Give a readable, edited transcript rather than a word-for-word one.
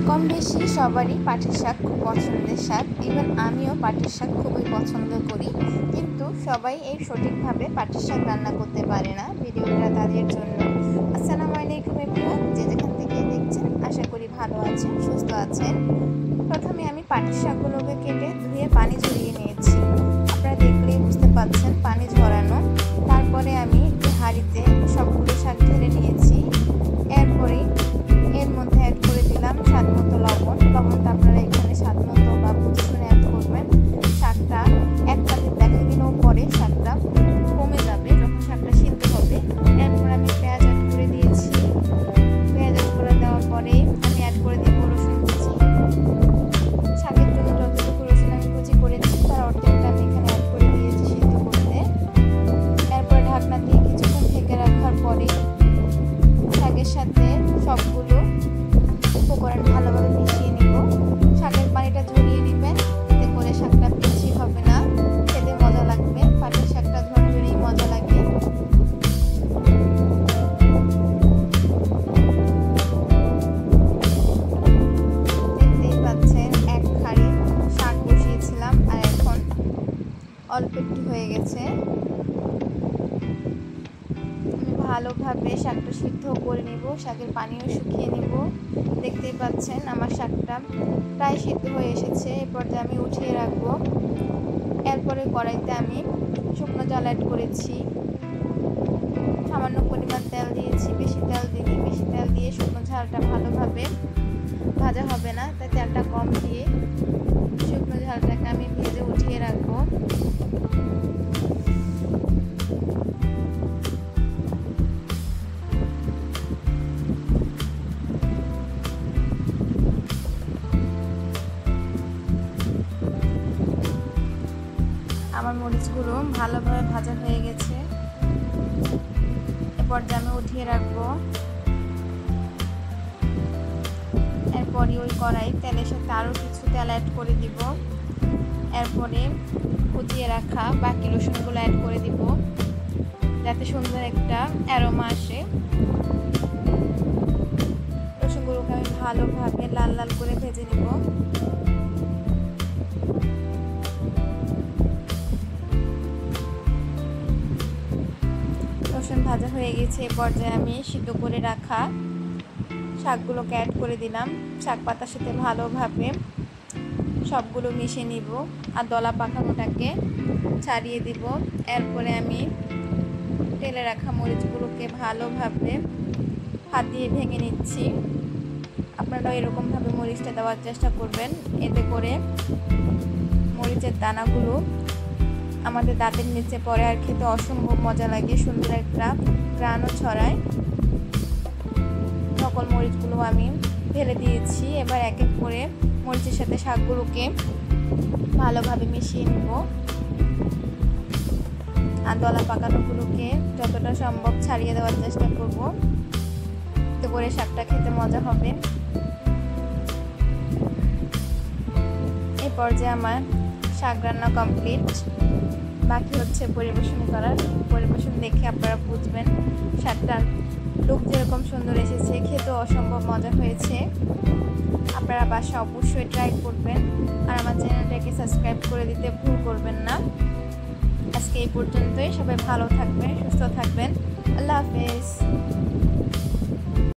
কম বেশি সবারই পাটের শাক খুব পছন্দের শাক। ইভেন আমিও পাটের শাক খুবই পছন্দ করি, কিন্তু সবাই এই সঠিকভাবে পাটের শাক রান্না করতে পারে না। ভিডিওটা তাদের জন্য। আসসালামু আলাইকুম এভরিওয়ান, যে যেখান থেকে দেখছেন আশা করি ভালো আছেন, সুস্থ আছেন। প্রথমে আমি পাটের শাকগুলোকে কেটে ধুয়ে পানি ঝরিয়ে নিয়েছি। আপনারা দেখলেই বুঝতে পারছেন পানি ঝরানো। তারপরে আমি হাঁড়িতে সবগুলো শাক ঢেলে নিয়েছি। এরপরে এর মধ্যে অ্যাড করে দিলাম স্বাদ মতো লবণ। লবণটা আপনারা এখানে স্বাদ মতো বা বুঝে শুনে অ্যাড করবেন। শাকটা এক পাতে দেখা দিলেও পরে শাকটা কমে যাবে যখন শাকটা সিদ্ধ হবে। এরপর আমি পেঁয়াজ অ্যাড করে দিয়েছি। পেঁয়াজ অ্যাড করে দেওয়ার পরে আমি অ্যাড করে দিব রসুন কুচি। শাকের জন্য যতটুকু রসুন আমি কুচি করেছি তার অর্ধেকটা আমি এখানে অ্যাড করে দিয়েছি সিদ্ধ করতে। এরপর ঢাকনা দিয়ে কিছুক্ষণ ঢেকে রাখার পরে শাকের সাথে সবগুলো উপকরণ ভালোভাবে মিশিয়ে নিব। শাকের পানিটা ঝরিয়ে নেবেন, এতে করে শাকটা বেশি হবে না, খেতে মজা লাগবে। পাটের শাকটা ঝরঝরেই মজা লাগে। দেখতেই পাচ্ছেন এক হাঁড়ি শাক বসিয়েছিলাম আর এখন অল্প একটু হয়ে গেছে। ভালোভাবে শাকটা সিদ্ধ করে নেব, শাকের পানিও শুকিয়ে নেব। দেখতেই পাচ্ছেন আমার শাকটা প্রায় সিদ্ধ হয়ে এসেছে। এই পর্যায়ে আমি উঠিয়ে রাখবো। এরপরে কড়াইতে আমি শুকনো জল অ্যাড করেছি। সামান্য পরিমাণ তেল দিয়েছি, বেশি তেল দিইনি। বেশি তেল দিয়ে শুকনো ঝালটা ভালোভাবে ভাজা হবে না, তাই তেলটা কম দিয়ে শুকনো ঝালটাকে আমি ভেজে উঠিয়ে রাখবো। আমার মরিচগুলো ভালোভাবে ভাজা হয়ে গেছে। এরপর আমি উঠিয়ে রাখবো। এরপরই ওই কড়াই তেলের সাথে আরও কিছু তেল অ্যাড করে দিব। এরপরে কুচিয়ে রাখা বাকি রসুনগুলো অ্যাড করে দিব, যাতে সুন্দর একটা অ্যারোমা আসে। রসুনগুলোকে আমি ভালোভাবে লাল লাল করে ভেজে নিব। রসুন ভাজা হয়ে গেছে। এ পর্যায়ে আমি সিদ্ধ করে রাখা শাকগুলোকে অ্যাড করে দিলাম। শাক পাতার সাথে ভালোভাবে সবগুলো মিশিয়ে নিব আর দলা পাকানোটাকে ছাড়িয়ে দিব। এরপরে আমি তেলে রাখা মরিচগুলোকে ভালোভাবে হাত দিয়ে ভেঙে নিচ্ছি। আপনারাও এরকমভাবে মরিচটা দেওয়ার চেষ্টা করবেন, এতে করে মরিচের দানাগুলো আমাদের দাঁতের নিচে পড়ে আর খেতে অসম্ভব মজা লাগে, সুন্দর একটা ঘ্রাণও ছড়ায়। সকল মরিচগুলো আমি ঢেলে দিয়েছি। এবার এক এক করে মরিচের সাথে শাকগুলোকে ভালোভাবে মিশিয়ে নেব আর দলা পাকানোগুলোকে যতটা সম্ভব ছাড়িয়ে দেওয়ার চেষ্টা করব, এতে করে শাকটা খেতে মজা হবে। এই পর্যায়ে আমার শাক রান্না কমপ্লিট। বাকি হচ্ছে পরিবেশন করার। পরিবেশন দেখে আপনারা বুঝবেন শাকটার লুক যেরকম সুন্দর এসেছে, খেতেও অসম্ভব মজা হয়েছে। আপনারা বাসা অবশ্যই ট্রাই করবেন আর আমার চ্যানেলটাকে সাবস্ক্রাইব করে দিতে ভুল করবেন না। আজকে এই পর্যন্তই। সবাই ভালো থাকবেন, সুস্থ থাকবেন। আল্লাহ হাফেজ।